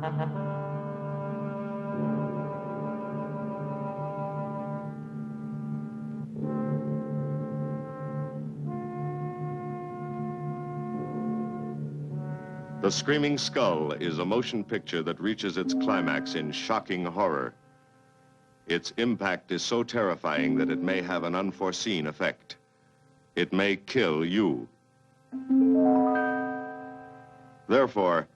The Screaming Skull is a motion picture that reaches its climax in shocking horror. Its impact is so terrifying that it may have an unforeseen effect. It may kill you. Therefore,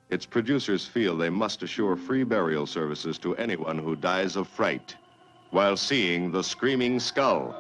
its producers feel they must assure free burial services to anyone who dies of fright while seeing The Screaming Skull.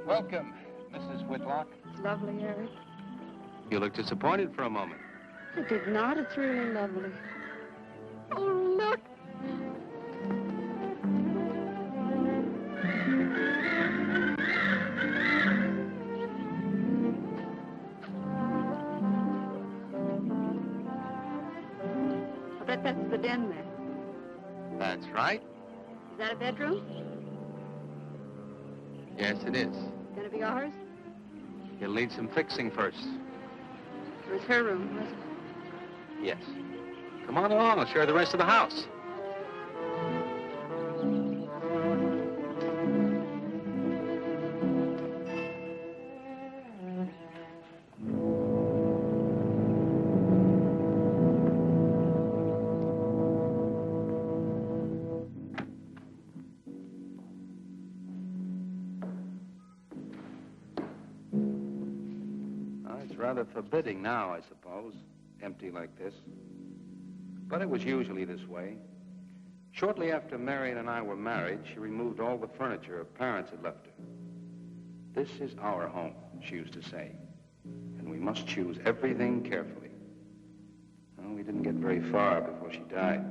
Welcome, Mrs. Whitlock. Lovely, Eric. You look disappointed for a moment. I did not. It's really lovely. Oh, look. I bet that's the den there. That's right. Is that a bedroom? Yes, it is. Gonna be ours? It'll need some fixing first. Or is her room, was it? Yes. Come on along, I'll show you the rest of the house. Rather forbidding now, I suppose, empty like this. But it was usually this way. Shortly after Marianne and I were married, she removed all the furniture her parents had left her. This is our home, she used to say, and we must choose everything carefully. Well, we didn't get very far before she died.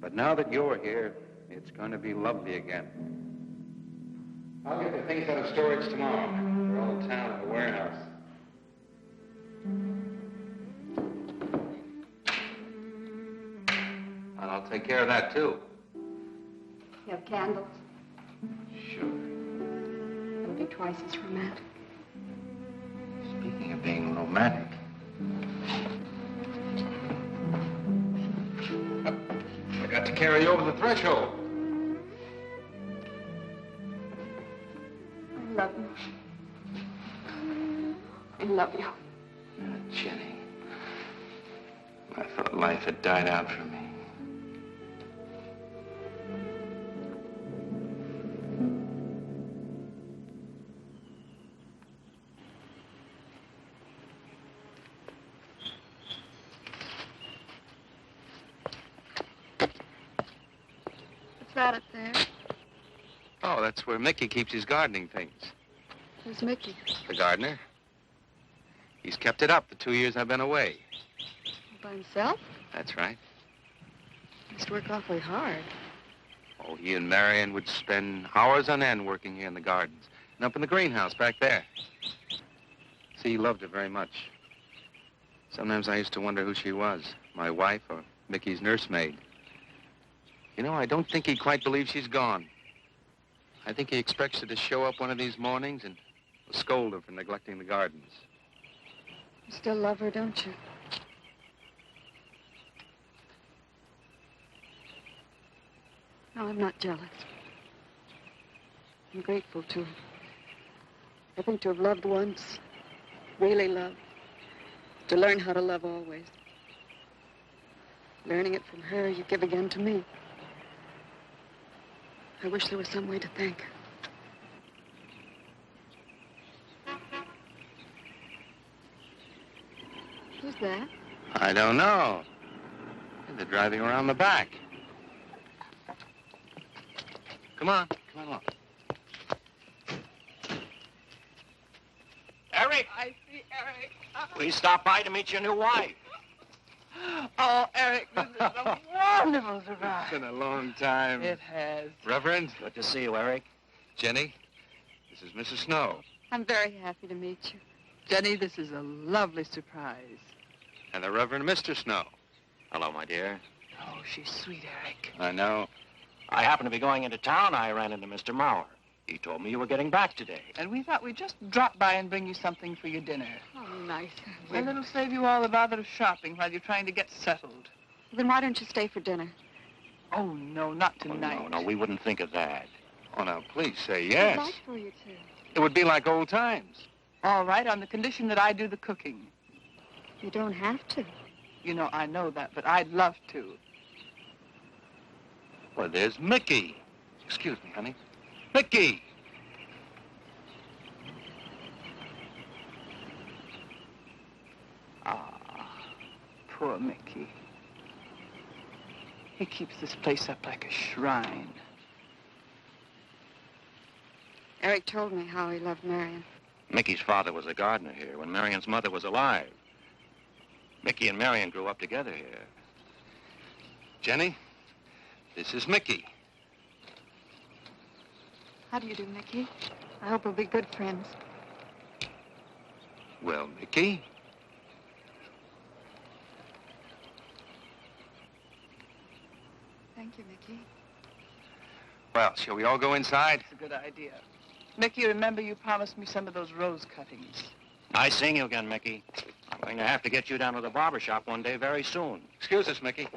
But now that you're here, it's going to be lovely again. I'll get the things out of storage tomorrow. They're all in town at the warehouse. And I'll take care of that, too. You have candles? Sure. It'll be twice as romantic. Speaking of being romantic. I got to carry you over the threshold. I love you. love you. Jenny, I thought life had died out for me. What's that up there? Oh, that's where Mickey keeps his gardening things. Who's Mickey? The gardener. He's kept it up the 2 years I've been away. By himself? That's right. He must work awfully hard. Oh, he and Marianne would spend hours on end working here in the gardens and up in the greenhouse back there. See, he loved her very much. Sometimes I used to wonder who she was, my wife or Mickey's nursemaid. You know, I don't think he quite believes she's gone. I think he expects her to show up one of these mornings and scold her for neglecting the gardens. You still love her, don't you? No, I'm not jealous. I'm grateful to her. I think to have loved once, really loved, to learn how to love always. Learning it from her, you give again to me. I wish there was some way to thank her. Who's that? I don't know. They're driving around the back. Come on along. Eric! I see Eric. We stopped by to meet your new wife. Oh, Eric, this is a wonderful It's surprise. been a long time. It has. Reverend, Good to see you, Eric. Jenny, this is Mrs. Snow. I'm very happy to meet you. Jenny, this is a lovely surprise. And the Reverend Mr. Snow. Hello, my dear. Oh, she's sweet, Eric. I know. I happened to be going into town. I ran into Mr. Mauer. He told me you were getting back today. And we thought we'd just drop by and bring you something for your dinner. Oh, nice. And it'll save you all the bother of shopping while you're trying to get settled. Then why don't you stay for dinner? Oh, no, not Oh, tonight. no, we wouldn't think of that. Oh, now, please say I'd yes. like for you to. It would be like old times. All right, on the condition that I do the cooking. You don't have to. You know, I know that, but I'd love to. Well, there's Mickey. Excuse me, honey. Mickey! Ah, poor Mickey. He keeps this place up like a shrine. Eric told me how he loved Marianne. Mickey's father was a gardener here when Marian's mother was alive. Mickey and Marian grew up together here. Jenny, this is Mickey. How do you do, Mickey? I hope we'll be good friends. Well, Mickey, Thank you, Mickey. well, shall we all go inside? It's a good idea. Mickey, remember you promised me some of those rose cuttings. Nice seeing you again, Mickey. I'm going to have to get you down to the barber shop one day very soon. Excuse us, Mickey.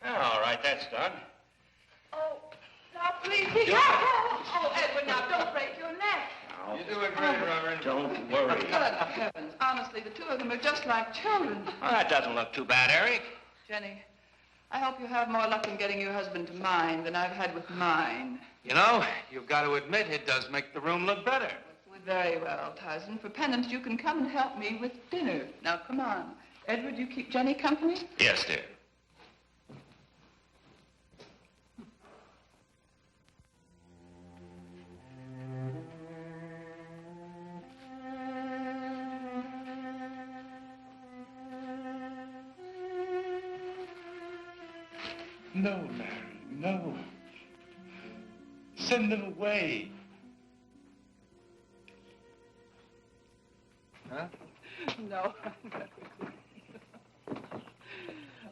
All right, that's done. Oh, now please be Oh, Edward, now don't break your neck. You're doing great, Reverend. Don't worry. Good heavens. Honestly, the two of them are just like children. Well, that doesn't look too bad, Eric. Jenny, I hope you have more luck in getting your husband to mine than I've had with mine. You know, you've got to admit it does make the room look better. Very well, Tyson. For penance, you can come and help me with dinner. Now, come on. Edward, you keep Jenny company? Yes, dear. No, Mary, no. Send them away. Huh? No.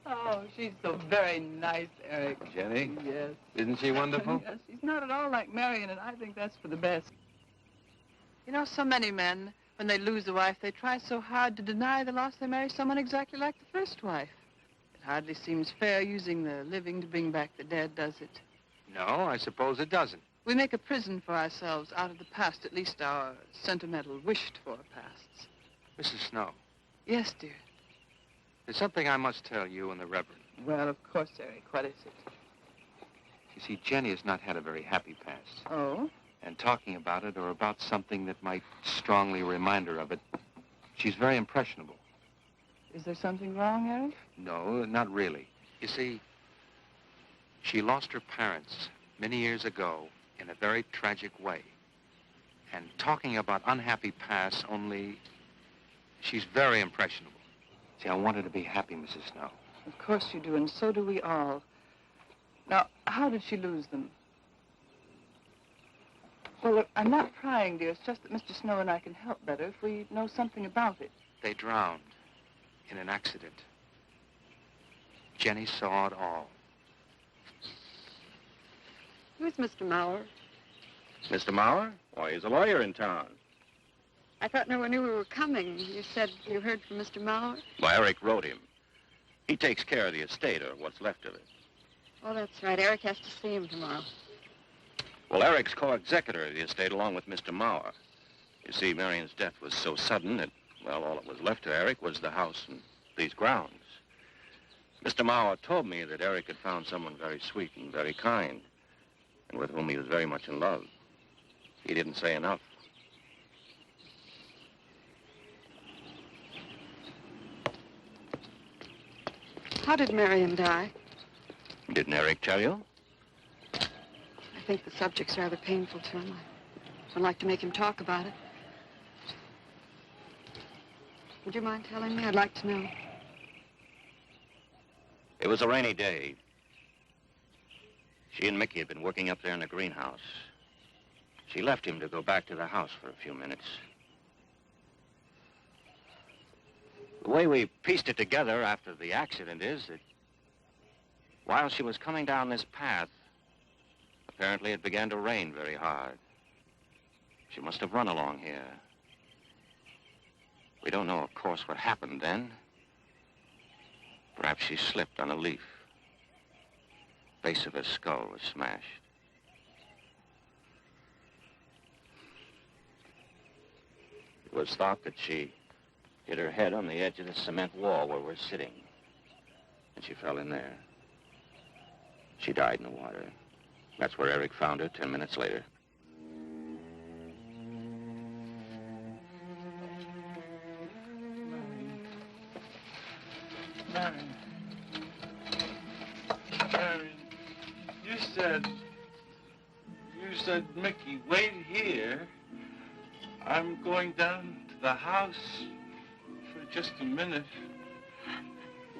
Oh, she's so very nice, Eric. Jenny? Yes. Isn't she wonderful? Yes, she's not at all like Marianne, and I think that's for the best. You know, so many men, when they lose a wife, they try so hard to deny the loss they marry someone exactly like the first wife. It hardly seems fair using the living to bring back the dead, does it? No, I suppose it doesn't. We make a prison for ourselves out of the past, at least our sentimental, wished-for pasts. Mrs. Snow, Yes, dear. there's something I must tell you and the Reverend. Well, of course, Eric. What is it? You see, Jenny has not had a very happy past. Oh? And talking about it or about something that might strongly remind her of it, she's very impressionable. Is there something wrong, Eric? No, not really. You see, she lost her parents many years ago in a very tragic way. And talking about unhappy past only, she's very impressionable. See, I want her to be happy, Mrs. Snow. Of course you do, and so do we all. Now, how did she lose them? Well, look, I'm not prying, dear. It's just that Mr. Snow and I can help better if we know something about it. They drowned in an accident. Jenny saw it all. Who's Mr. Mauer? Mr. Mauer? Why, he's a lawyer in town. I thought no one knew we were coming. You said you heard from Mr. Mauer? Well, Eric wrote him. He takes care of the estate, or what's left of it. Oh, that's right. Eric has to see him tomorrow. Well, Eric's co-executor of the estate along with Mr. Mauer. You see, Marian's death was so sudden that, well, all that was left to Eric was the house and these grounds. Mr. Mauer told me that Eric had found someone very sweet and very kind, and with whom he was very much in love. He didn't say enough. How did Marianne die? Didn't Eric tell you? I think the subject's rather painful to him. I don't like to make him talk about it. Would you mind telling me? I'd like to know. It was a rainy day. She and Mickey had been working up there in the greenhouse. She left him to go back to the house for a few minutes. The way we pieced it together after the accident is that while she was coming down this path, apparently it began to rain very hard. She must have run along here. We don't know, of course, what happened then. Perhaps she slipped on a leaf. Base of her skull was smashed. It was thought that she hit her head on the edge of the cement wall where we're sitting. And she fell in there. She died in the water. That's where Eric found her 10 minutes later. Marianne, you said, Mickey, wait here. I'm going down to the house for just a minute.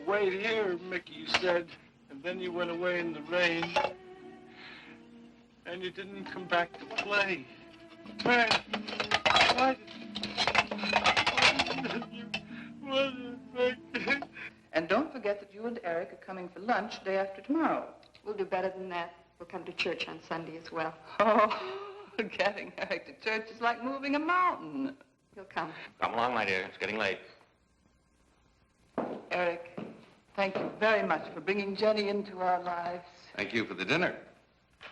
Wait here, Mickey, you said, and then you went away in the rain, and you didn't come back to play. Man, why did you... And don't forget that you and Eric are coming for lunch day after tomorrow. We'll do better than that. We'll come to church on Sunday as well. Oh, getting Eric to church is like moving a mountain. He'll come. Come along, my dear. It's getting late. Eric, thank you very much for bringing Jenny into our lives. Thank you for the dinner.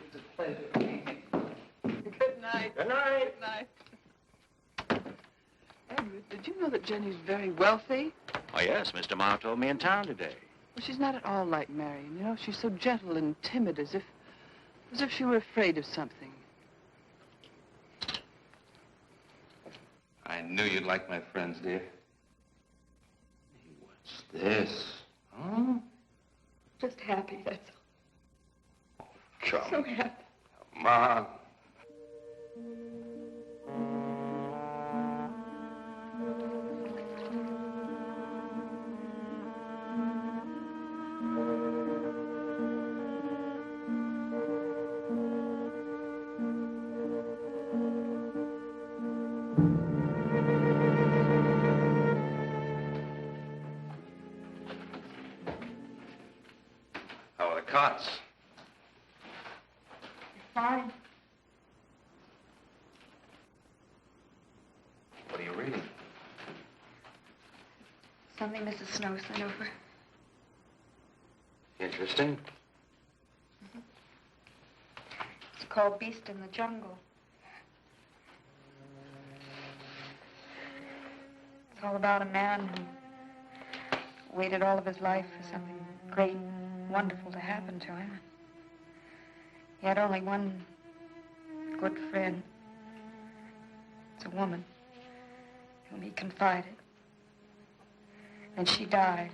It was a pleasure. Good night. Good night. Good night. Edward, did you know that Jenny's very wealthy? Oh, yes. Mr. Mauer told me in town today. Well, she's not at all like Marianne. You know, she's so gentle and timid, as if she were afraid of something. I knew you'd like my friends, dear. What's this? Huh? Just happy, that's all. Come. So happy. Come on. cots. Fine. What are you reading? Something Mrs. Snow sent over. Interesting. It's called Beast in the Jungle. It's all about a man who waited all of his life for something great, wonderful to happen to him. He had only one good friend. It's a woman whom he confided. And she died.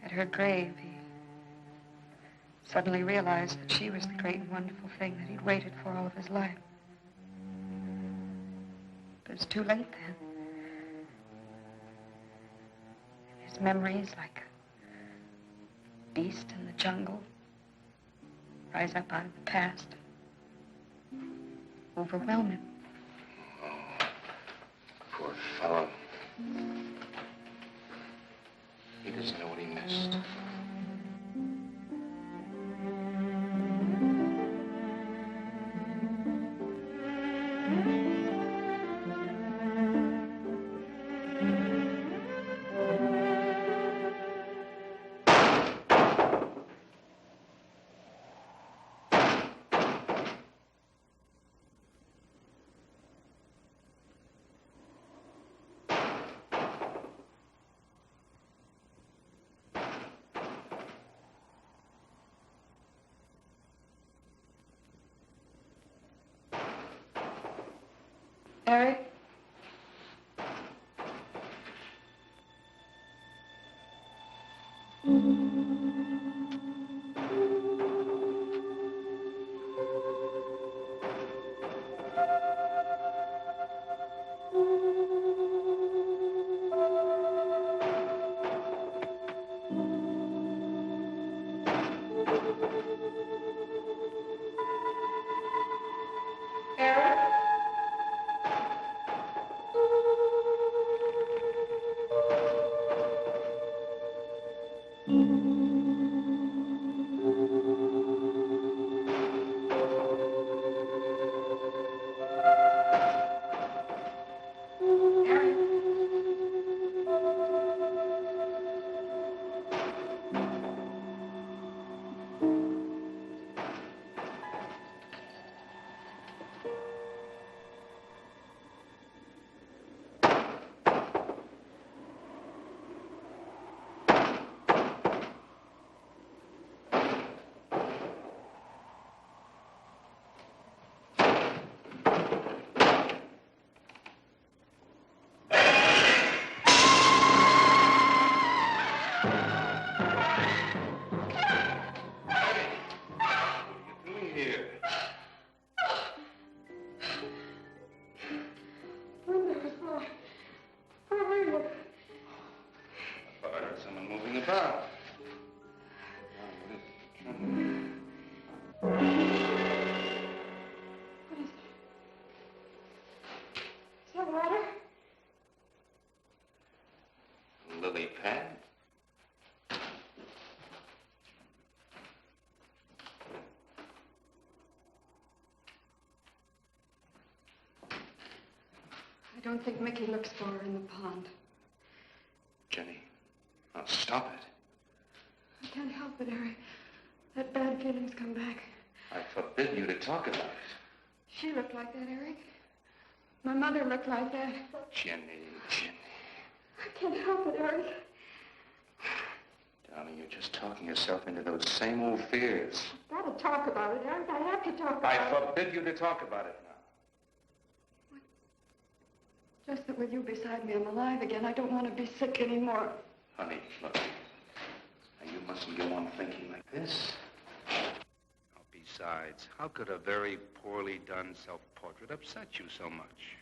At her grave, he suddenly realized that she was the great and wonderful thing that he'd waited for all of his life. But it was too late then. His memories, like a beast in the jungle, rise up out of the past, overwhelm him. Oh, poor fellow. He doesn't know what he missed. Eric? I don't think Mickey looks for her in the pond. Jenny, now stop it. I can't help it, Eric. That bad feeling's come back. I forbid you to talk about it. She looked like that, Eric. My mother looked like that. Jenny. I can't help it, Eric. Darling, you're just talking yourself into those same old fears. I've got to talk about it, Eric. I have to talk about it. I forbid you to talk about it now. Just that with you beside me, I'm alive again. I don't want to be sick anymore. Honey, look. Now, you mustn't go on thinking like this. Besides, how could a very poorly done self-portrait upset you so much?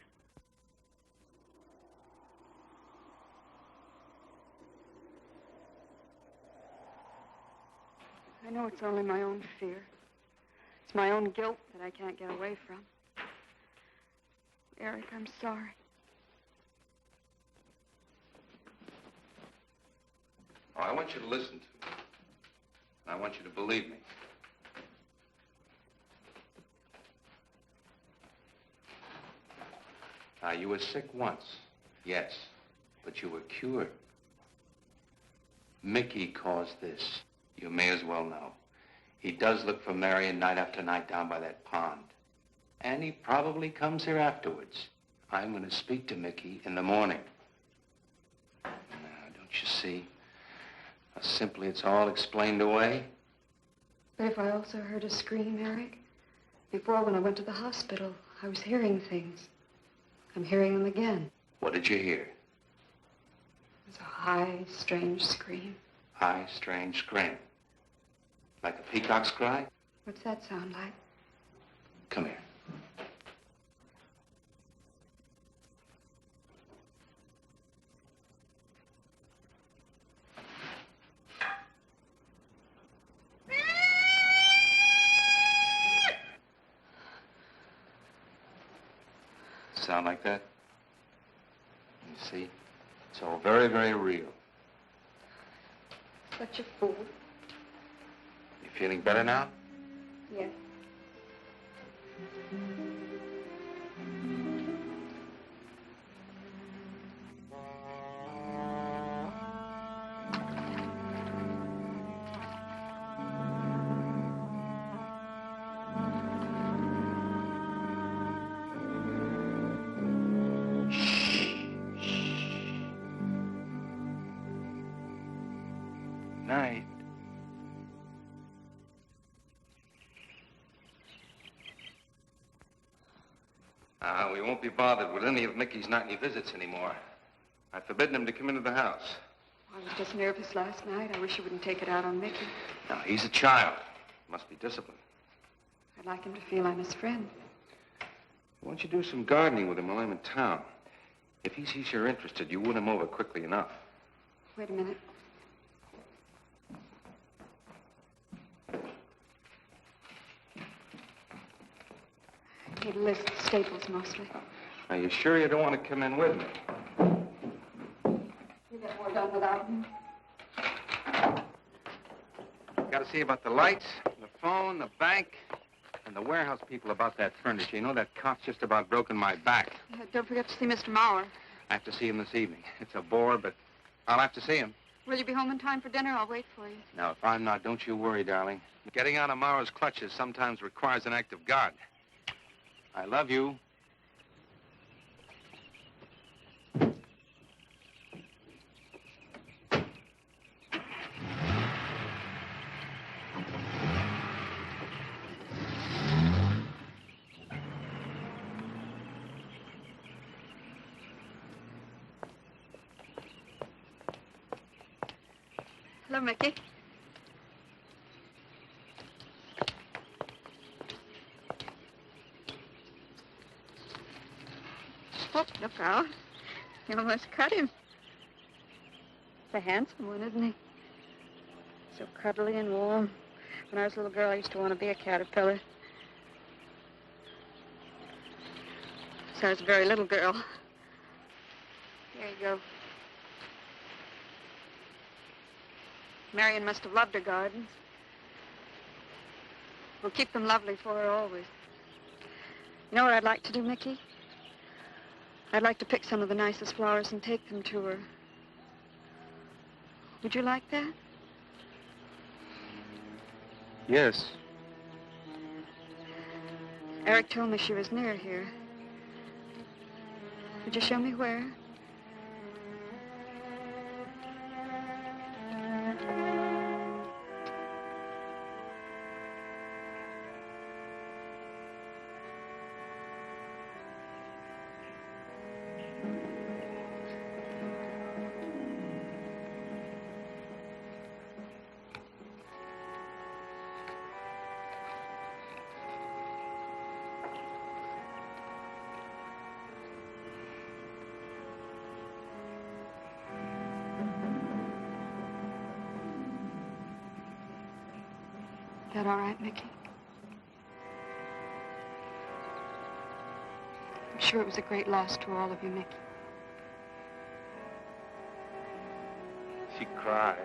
I know it's only my own fear. It's my own guilt that I can't get away from. Eric, I'm sorry. Oh, I want you to listen to me. I want you to believe me. Now, you were sick once, yes, but you were cured. Mickey caused this. You may as well know. He does look for Marianne night after night down by that pond. And he probably comes here afterwards. I'm going to speak to Mickey in the morning. Now, don't you see how simply it's all explained away? But if I also heard a scream, Eric, before when I went to the hospital, I was hearing things. I'm hearing them again. What did you hear? It was a high, strange scream. High, strange scream. Like a peacock's cry? What's that sound like? Come here. Sound like that? You see? It's all very, very real. Such a fool. You feeling better now? Yes. Night. We won't be bothered with any of Mickey's nightly visits anymore. I've forbidden him to come into the house. I was just nervous last night. I wish you wouldn't take it out on Mickey. Now, he's a child. Must be disciplined. I'd like him to feel I'm his friend. Why don't you do some gardening with him while I'm in town? If he sees you're interested, you win him over quickly enough. Wait a minute. I need a list of staples mostly. Are you sure you don't want to come in with me? You get more done without me. Got to see about the lights, the phone, the bank, and the warehouse people about that furniture. You know, that cop's just about broken my back. Don't forget to see Mr. Mauer. I have to see him this evening. It's a bore, but I'll have to see him. Will you be home in time for dinner? I'll wait for you. Now, if I'm not, don't you worry, darling. Getting out of Mauer's clutches sometimes requires an act of God. I love you. Hello, Mickey. Oh, look out. You almost cut him. He's a handsome one, isn't he? So cuddly and warm. When I was a little girl, I used to want to be a caterpillar. So I was a very little girl. Here you go. Marianne must have loved her gardens. We'll keep them lovely for her always. You know what I'd like to do, Mickey? I'd like to pick some of the nicest flowers and take them to her. Would you like that? Yes. Eric told me she was near here. Would you show me where? Is that all right, Mickey? I'm sure it was a great loss to all of you, Mickey. She cries.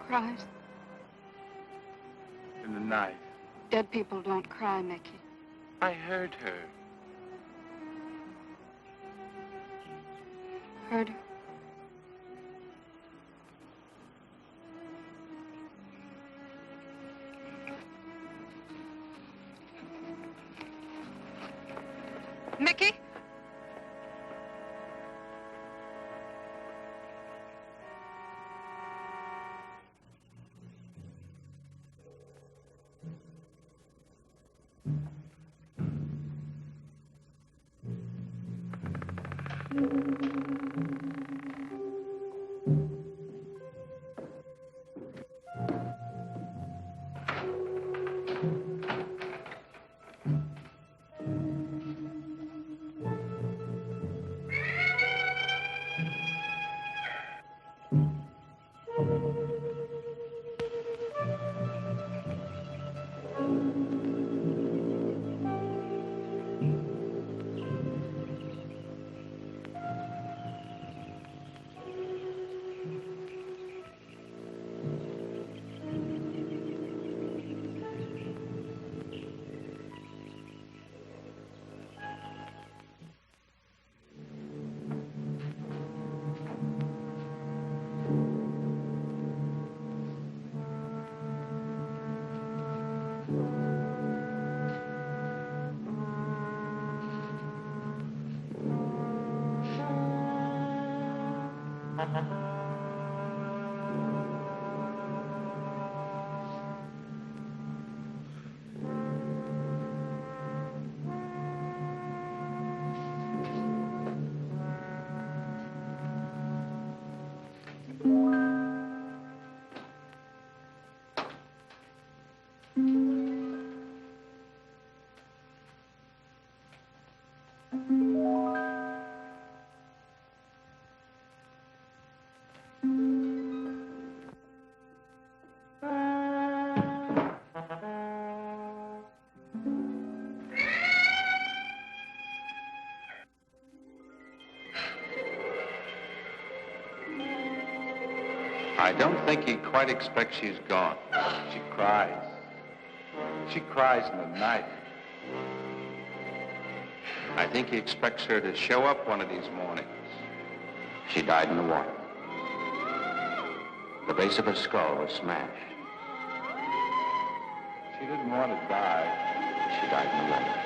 Cries? in the night. Dead people don't cry, Mickey. I heard her. Heard her? Mickey? I don't think he quite expects she's gone. She cries. She cries in the night. I think he expects her to show up one of these mornings. She died in the water. The base of her skull was smashed. She didn't want to die. She died in the water.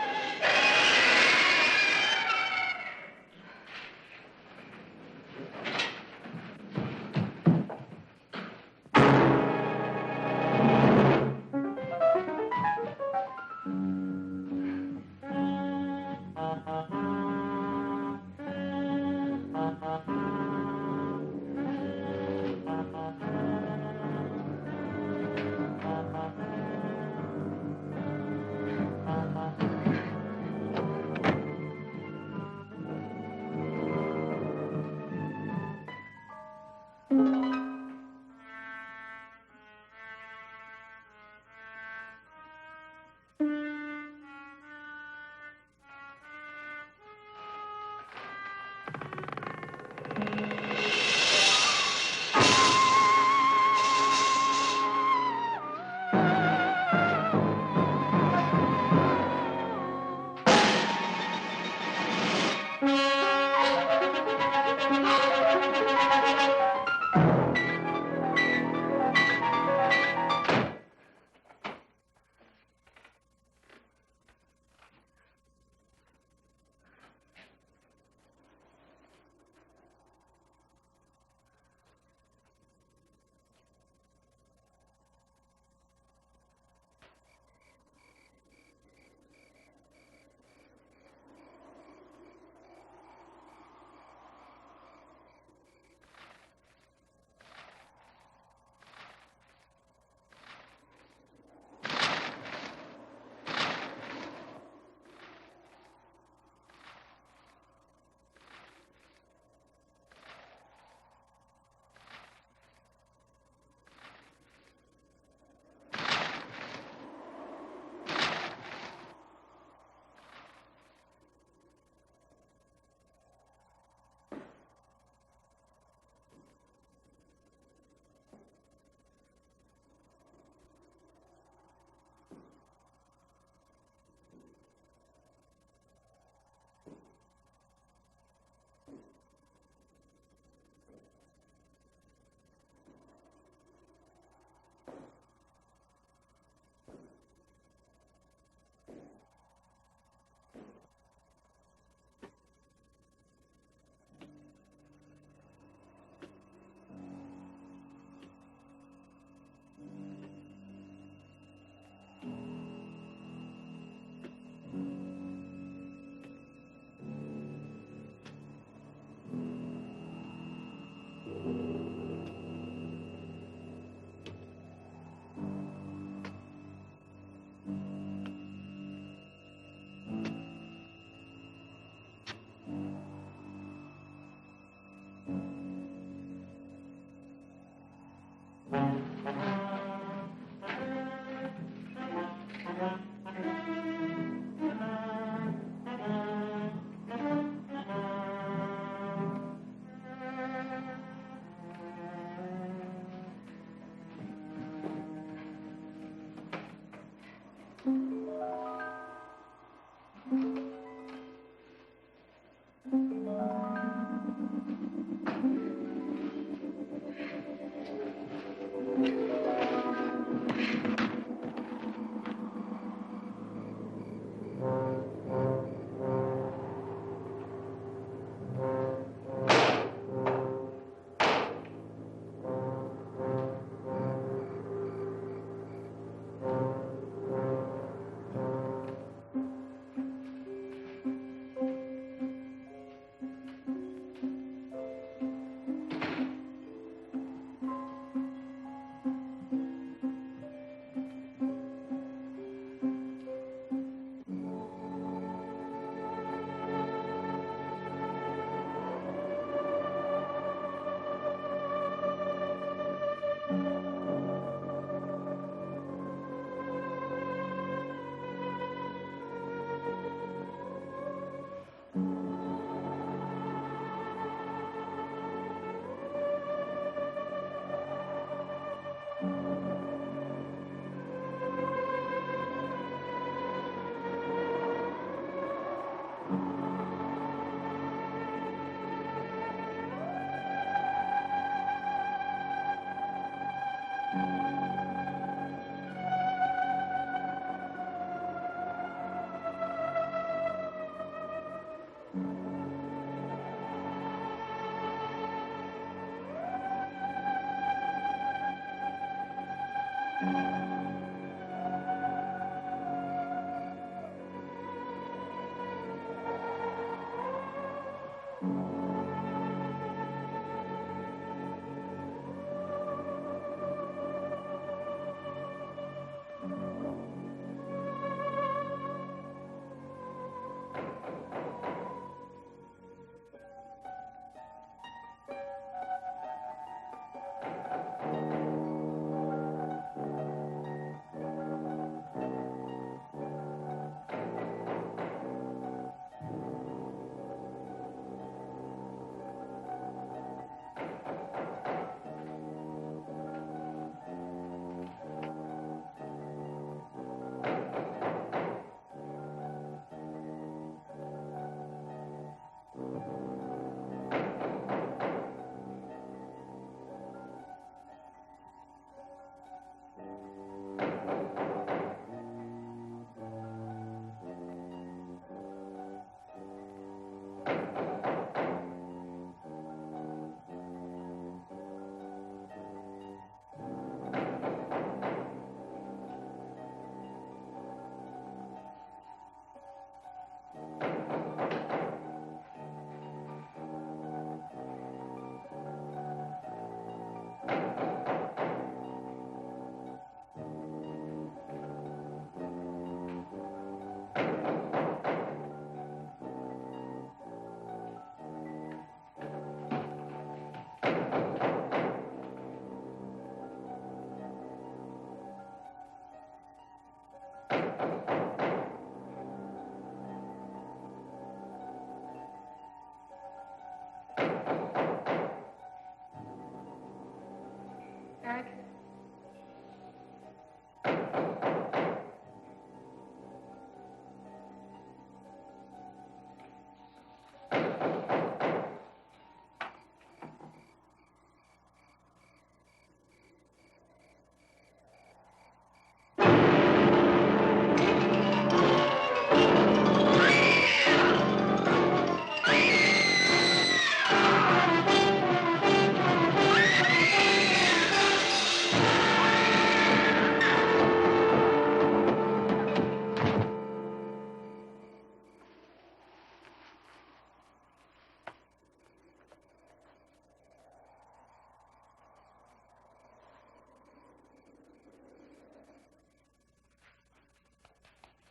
Eric?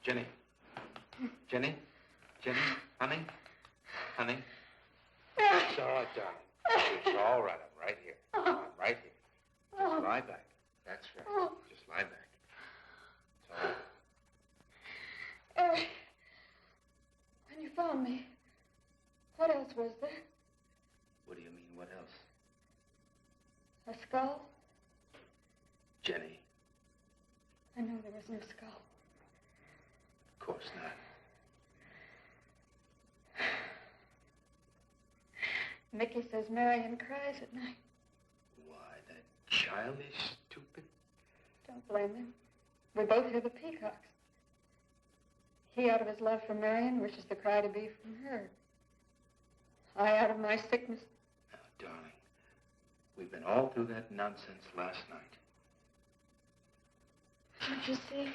Jenny. Jenny? Jenny? Honey? Honey? It's all right, darling. It's all right. I'm right here. I'm right here. Just lie back. That's right. Just lie back. It's all right. Eric, when you found me, what else was there? What do you mean, what else? A skull? Jenny. I knew there was no skull. Of course not. Mickey says Marianne cries at night. Why, that childish, stupid... Don't blame him. We both hear the peacocks. He, out of his love for Marianne, wishes the cry to be from her. I, out of my sickness. Now, darling, we've been all through that nonsense last night. Don't you see?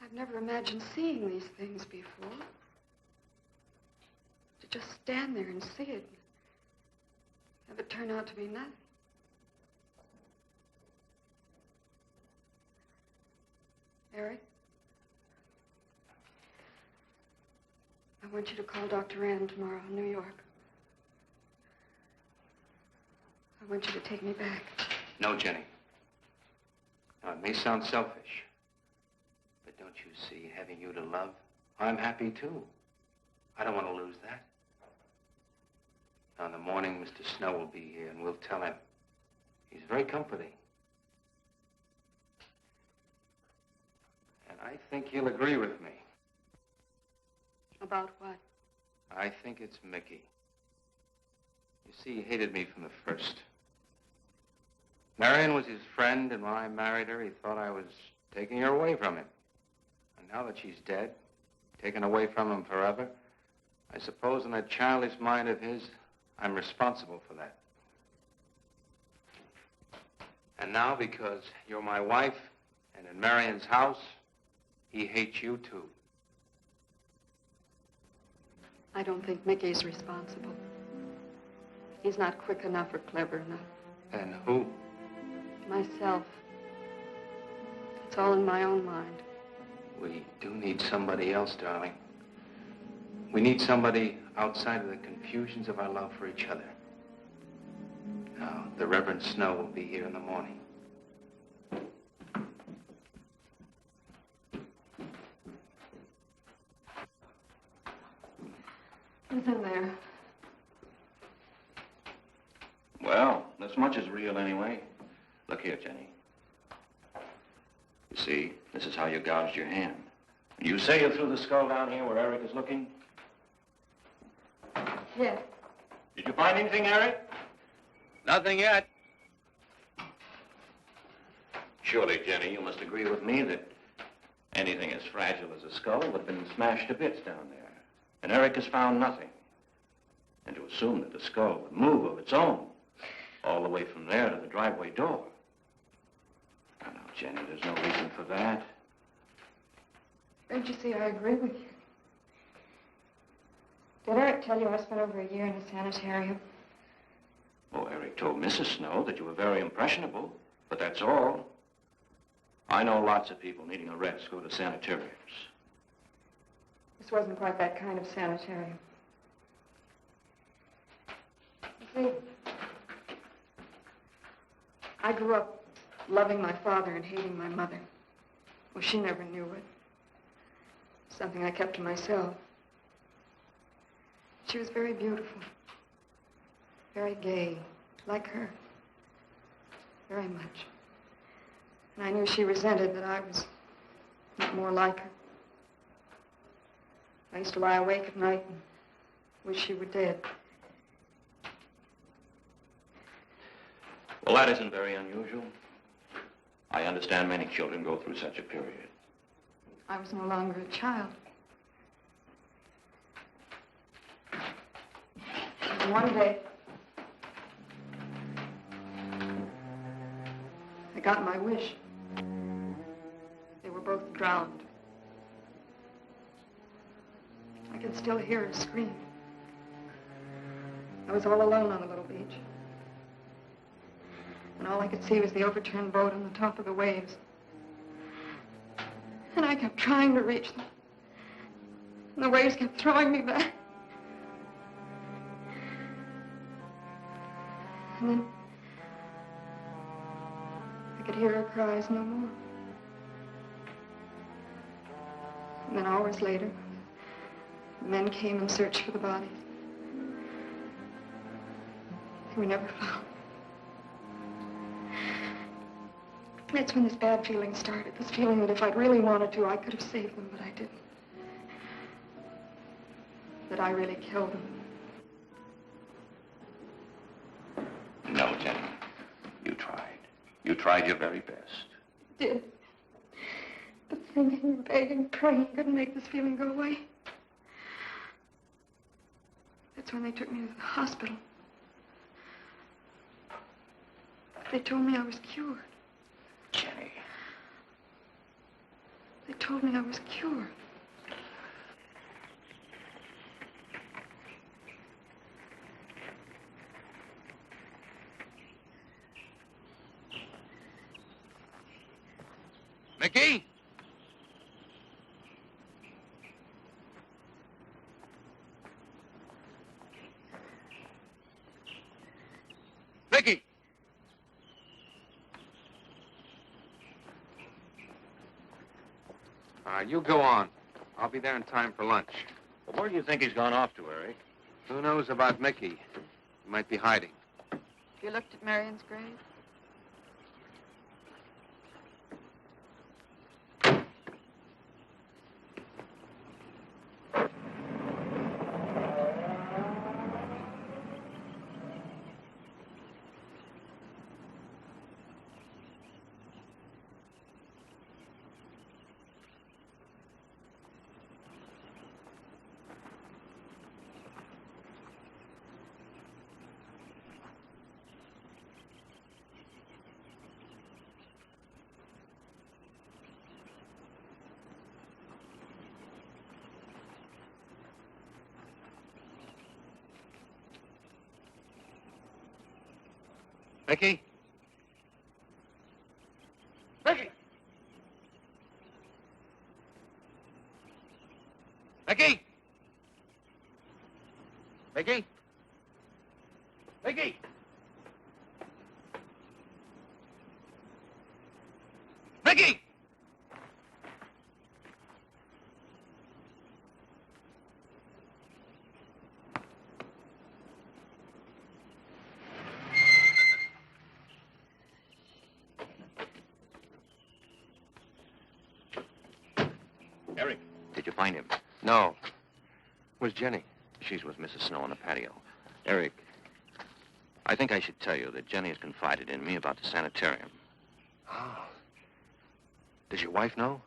I've never imagined seeing these things before. To just stand there and see it. Have it turn out to be nothing. Eric? I want you to call Dr. Ann tomorrow in New York. I want you to take me back. No, Jenny. Now, it may sound selfish, but don't you see, having you to love, I'm happy too. I don't want to lose that. Now, in the morning, Mr. Snow will be here, and we'll tell him. He's very comforting. And I think he'll agree with me. About what? I think it's Mickey. You see, he hated me from the first. Marianne was his friend, and when I married her, he thought I was taking her away from him. And now that she's dead, taken away from him forever, I suppose in that childish mind of his, I'm responsible for that. And now, because you're my wife, and in Marianne's house, he hates you too. I don't think Mickey's responsible. He's not quick enough or clever enough. And who? Myself. It's all in my own mind. We do need somebody else, darling. We need somebody outside of the confusions of our love for each other. Now, the Reverend Snow will be here in the morning. Who's in there? Well, this much is real anyway. Look here, Jenny. You see, this is how you gouged your hand. You say you threw the skull down here where Eric is looking? Yes. Did you find anything, Eric? Nothing yet. Surely, Jenny, you must agree with me that anything as fragile as a skull would have been smashed to bits down there. And Eric has found nothing. And to assume that the skull would move of its own, all the way from there to the driveway door. Now, Jenny, there's no reason for that. Don't you see, I agree with you. Did Eric tell you I spent over a year in a sanitarium? Oh, Eric Eric told Mrs. Snow that you were very impressionable, but that's all. I know lots of people needing a rest go to sanitariums. This wasn't quite that kind of sanitarium. You see, I grew up loving my father and hating my mother. Well, she never knew it. Something I kept to myself. She was very beautiful. Very gay, like her. Very much. And I knew she resented that I was not more like her. I used to lie awake at night and wish she were dead. Well, that isn't very unusual. I understand many children go through such a period. I was no longer a child. And one day, I got my wish. They were both drowned. I could still hear her scream. I was all alone on the little beach. And all I could see was the overturned boat on the top of the waves. And I kept trying to reach them. And the waves kept throwing me back. And then I could hear her cries no more. And then hours later, the men came and searched for the bodies. They were never found. That's when this bad feeling started. This feeling that if I'd really wanted to, I could have saved them, but I didn't. That I really killed them. No, Jenny. You tried. You tried your very best. I did. But thinking, begging, praying couldn't make this feeling go away. That's when they took me to the hospital. They told me I was cured. Jenny. They told me I was cured. Mickey? Mickey! You go on. I'll be there in time for lunch. Well, where do you think he's gone off to, Eric? Who knows about Mickey? He might be hiding. You looked at Marianne's grave? Mickey? Mickey! Mickey? Mickey? Mickey? Mickey! Eric, did you find him? No. Where's Jenny? She's with Mrs. Snow on the patio. Eric, I think I should tell you that Jenny has confided in me about the sanitarium. Oh. Does your wife know?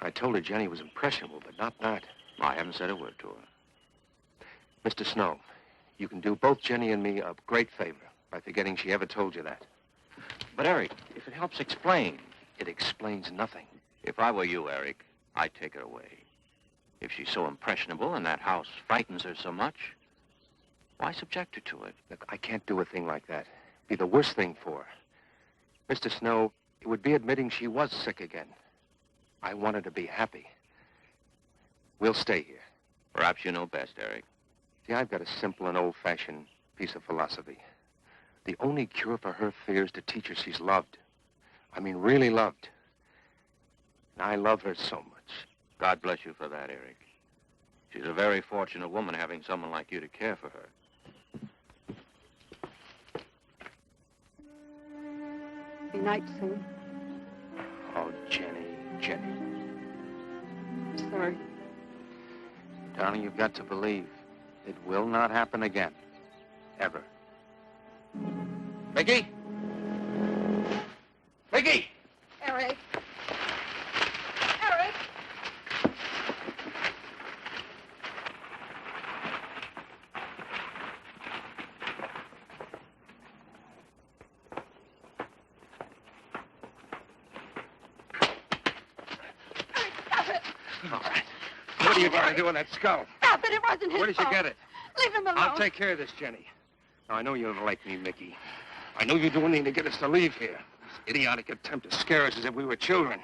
I told her Jenny was impressionable, but not that. I haven't said a word to her. Mr. Snow, you can do both Jenny and me a great favor by forgetting she ever told you that. But, Eric, if it helps explain. It explains nothing. If I were you, Eric, I'd take her away. If she's so impressionable and that house frightens her so much, Why subject her to it? Look, I can't do a thing like that. It'd be the worst thing for her. Mr. Snow, it would be admitting she was sick again. I want her to be happy. We'll stay here. Perhaps you know best, Eric. See, I've got a simple and old-fashioned piece of philosophy. The only cure for her fear is to teach her she's loved. I mean, really loved. And I love her so much. God bless you for that, Eric. She's a very fortunate woman having someone like you to care for her. Be night soon. Oh, Jenny, Jenny. I'm sorry. Darling, you've got to believe it will not happen again. Ever. Peggy? Peggy! Eric. Eric! Stop it! All right. What are you going to do with that skull? Stop it! It wasn't his Where did you fault. get it? Leave him alone. I'll take care of this, Jenny. Now, I know you don't like me, Mickey. I know you do anything to get us to leave here. This idiotic attempt to scare us as if we were children.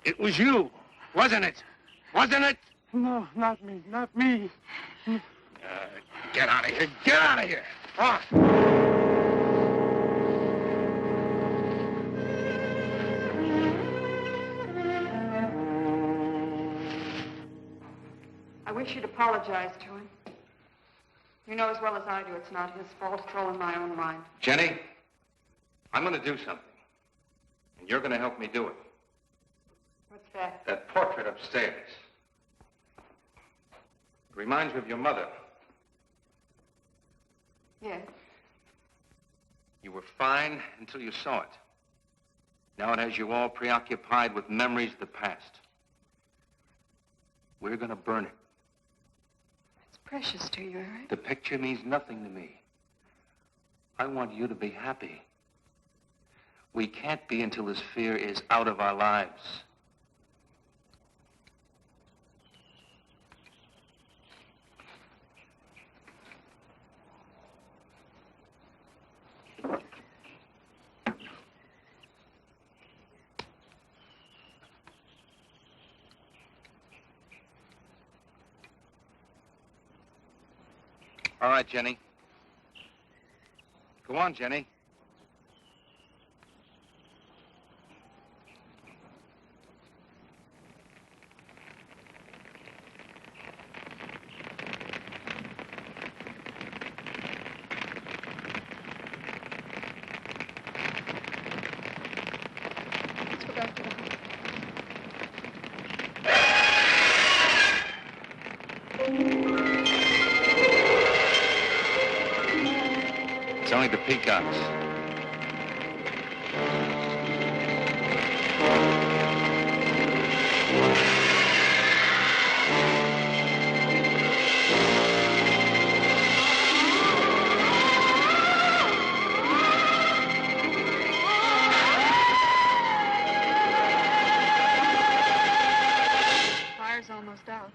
It was you, wasn't it? Wasn't it? No, not me, not me. Get out of here. Get out of here. On. I wish you'd apologize to him. You know as well as I do it's not his fault. It's all in my own mind. Jenny, I'm going to do something. And you're going to help me do it. What's that? That portrait upstairs. It reminds me of your mother. Yes. You were fine until you saw it. Now it has you all preoccupied with memories of the past. We're going to burn it. It's precious to you, Eric. The picture means nothing to me. I want you to be happy. We can't be until this fear is out of our lives. All right, Jenny. Go on, Jenny. Let's go back to the house. It's only the peacocks. Fire's almost out.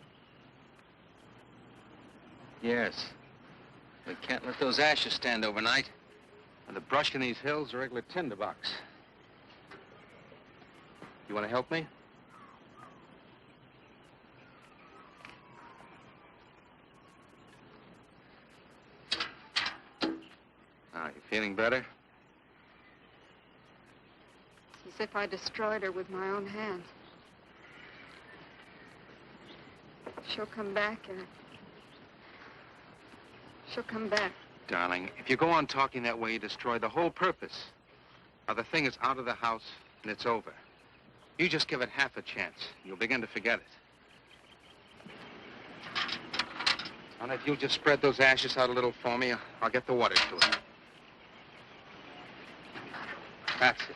Yes. We can't let those ashes stand overnight. And the brush in these hills are a regular tinderbox. You want to help me? Now, you feeling better? It's as if I destroyed her with my own hands. She'll come back, Eric. She'll come back. Darling, if you go on talking that way, you destroy the whole purpose. Now, the thing is out of the house, and it's over. You just give it half a chance. You'll begin to forget it. And if you'll just spread those ashes out a little for me, I'll get the water to it. That's it.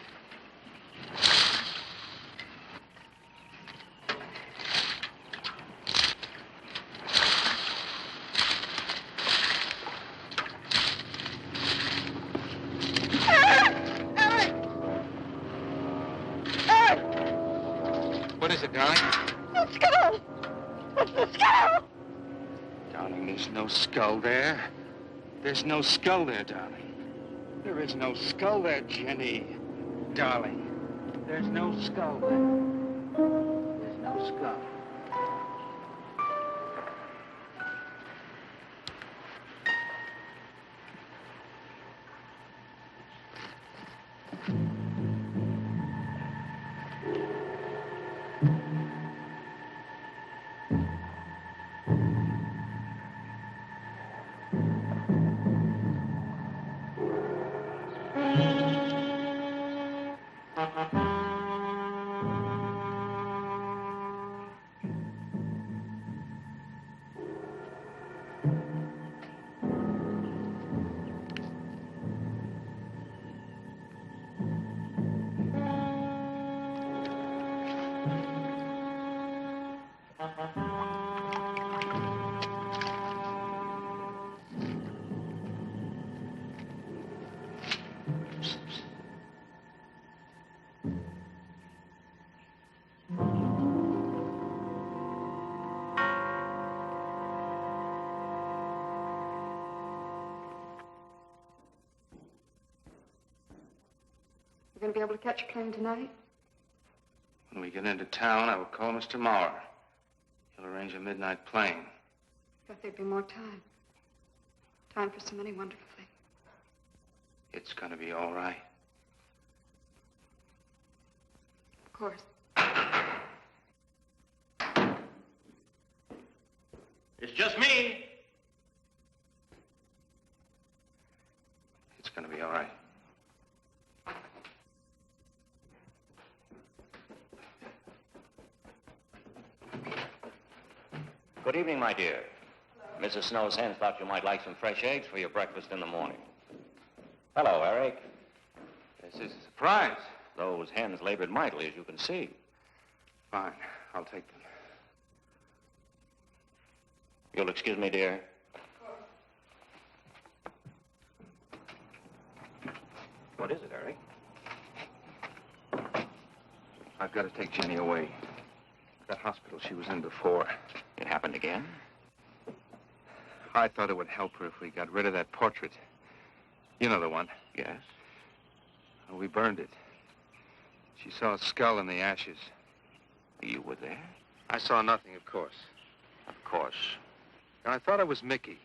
What is it, darling? The skull! It's the skull! Darling, there's no skull there. There's no skull there, darling. There is no skull there, Jenny. Darling, there's no skull there. There's no skull. Going to be able to catch a plane tonight? When we get into town, I will call Mr. Maurer. He'll arrange a midnight plane. Thought there'd be more time. Time for so many wonderful things. It's going to be all right. Of course. It's just me. It's going to be all right. Good evening, my dear. Mrs. Snow's hens thought you might like some fresh eggs for your breakfast in the morning. Hello, Eric. This is a surprise. Those hens labored mightily, as you can see. Fine. I'll take them. You'll excuse me, dear. What is it, Eric? I've got to take Jenny away. That hospital she was in before. It happened again? I thought it would help her if we got rid of that portrait. You know the one. Yes. Well, we burned it. She saw a skull in the ashes. You were there? I saw nothing, of course. Of course. And I thought it was Mickey.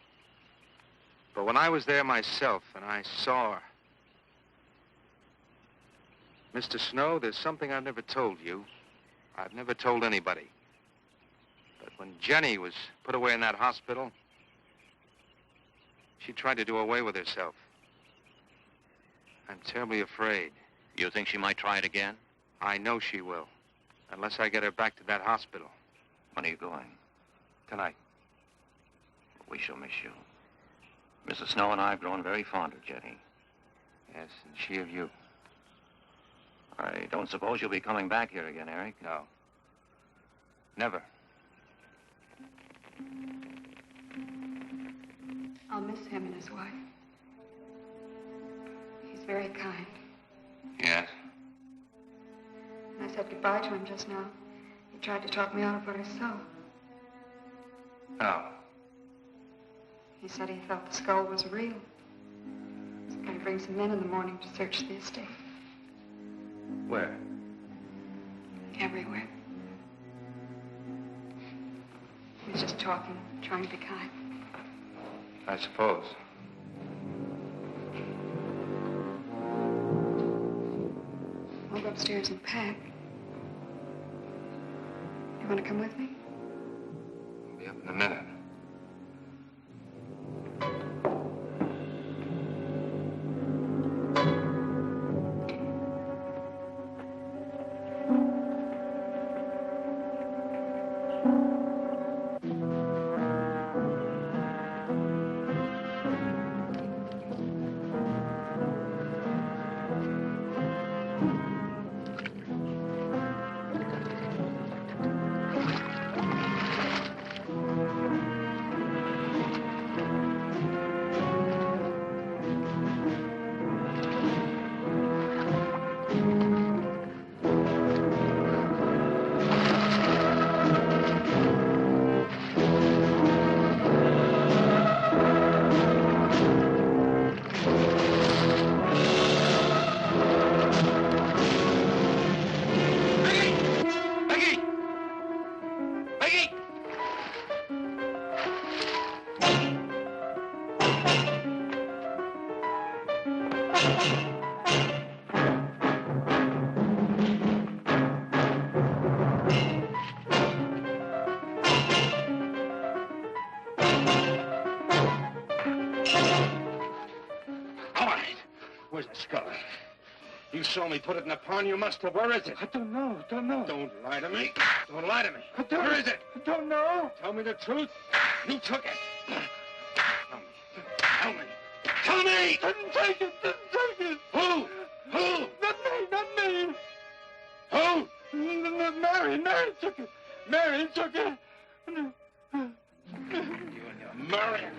But when I was there myself and I saw her... Mr. Snow, there's something I've never told you. I've never told anybody. But when Jenny was put away in that hospital, she tried to do away with herself. I'm terribly afraid. You think she might try it again? I know she will. Unless I get her back to that hospital. When are you going? Tonight. We shall miss you. Mrs. Snow and I have grown very fond of Jenny. Yes, and she of you. I don't suppose you'll be coming back here again, Eric? No. Never. I'll miss him and his wife. He's very kind. Yes? When I said goodbye to him just now, he tried to talk me out of what I saw. No. He said he felt the skull was real. He's going to bring some men in the morning to search the estate. Where? Everywhere. He was just talking, trying to be kind. I suppose. I'll go upstairs and pack. You want to come with me? I'll be up in a minute. You saw me put it in a pawn. You must have. Where is it? I don't know. Don't lie to me. Don't lie to me. Where is it? I don't know. Tell me the truth. You took it. Tell me. Tell me! Didn't take it. Who? Not me. Who? Marianne took it. Marianne took it. You and your Marianne.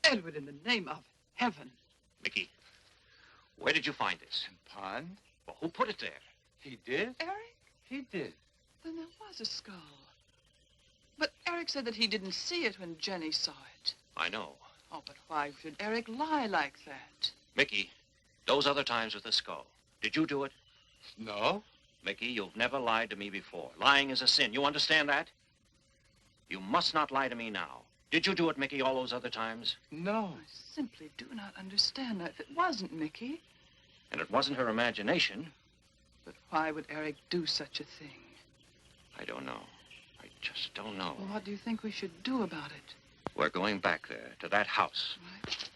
Edward, in the name of heaven. Mickey, where did you find this? Pond? Well, who put it there? He did? Eric? He did. Then there was a skull. But Eric said that he didn't see it when Jenny saw it. I know. Oh, but why should Eric lie like that? Mickey, those other times with the skull, did you do it? No. Mickey, you've never lied to me before. Lying is a sin. You understand that? You must not lie to me now. Did you do it, Mickey, all those other times? No. I simply do not understand that. If it wasn't Mickey. And it wasn't her imagination. But why would Eric do such a thing? I don't know. I just don't know. Well, what do you think we should do about it? We're going back there, to that house. Right.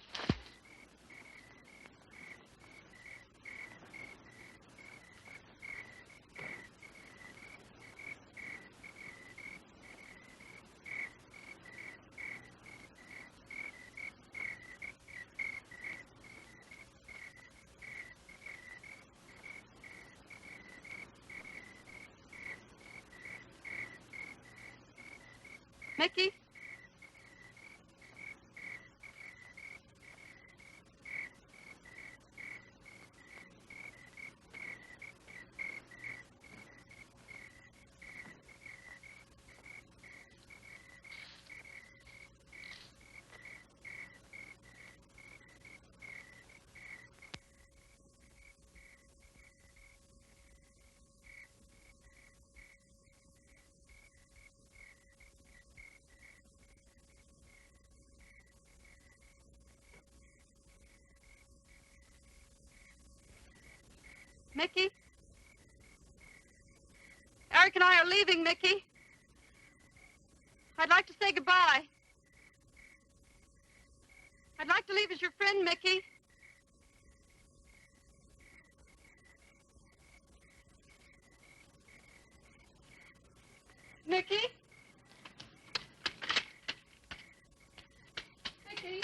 Mickey? Mickey? Eric and I are leaving, Mickey. I'd like to say goodbye. I'd like to leave as your friend, Mickey. Mickey? Mickey?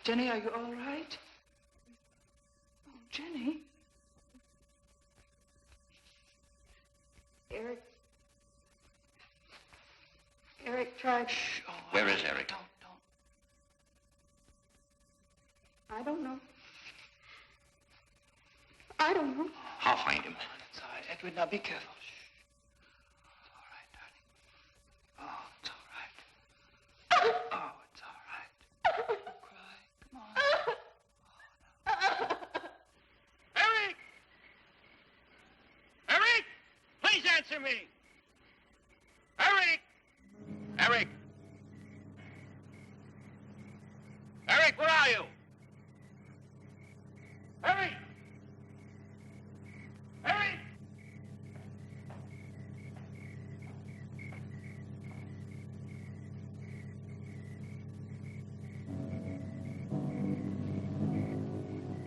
Jenny, are you all right? Oh, Jenny. Eric tried... Shh. Oh, Where is Eric? Don't. I don't know. I don't know. I'll find him. It's all right. Edward, now be careful. Shh. It's all right, darling. Oh, it's all right. Oh, it's all right. Don't cry. Come on. Eric! Eric! Please answer me! Eric! Eric! Eric, where are you? Eric! Eric!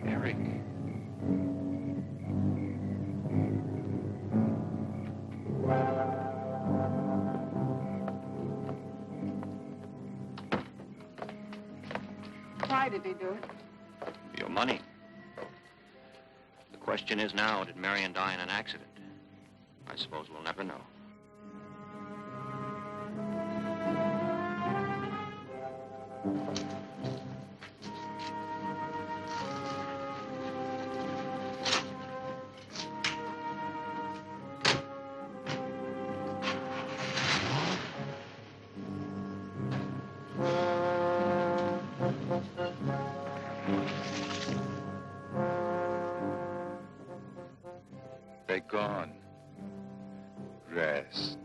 Eric. Why did he do it? Your money. The question is now, did Marianne die in an accident? I suppose we'll never know. They're gone. Rest.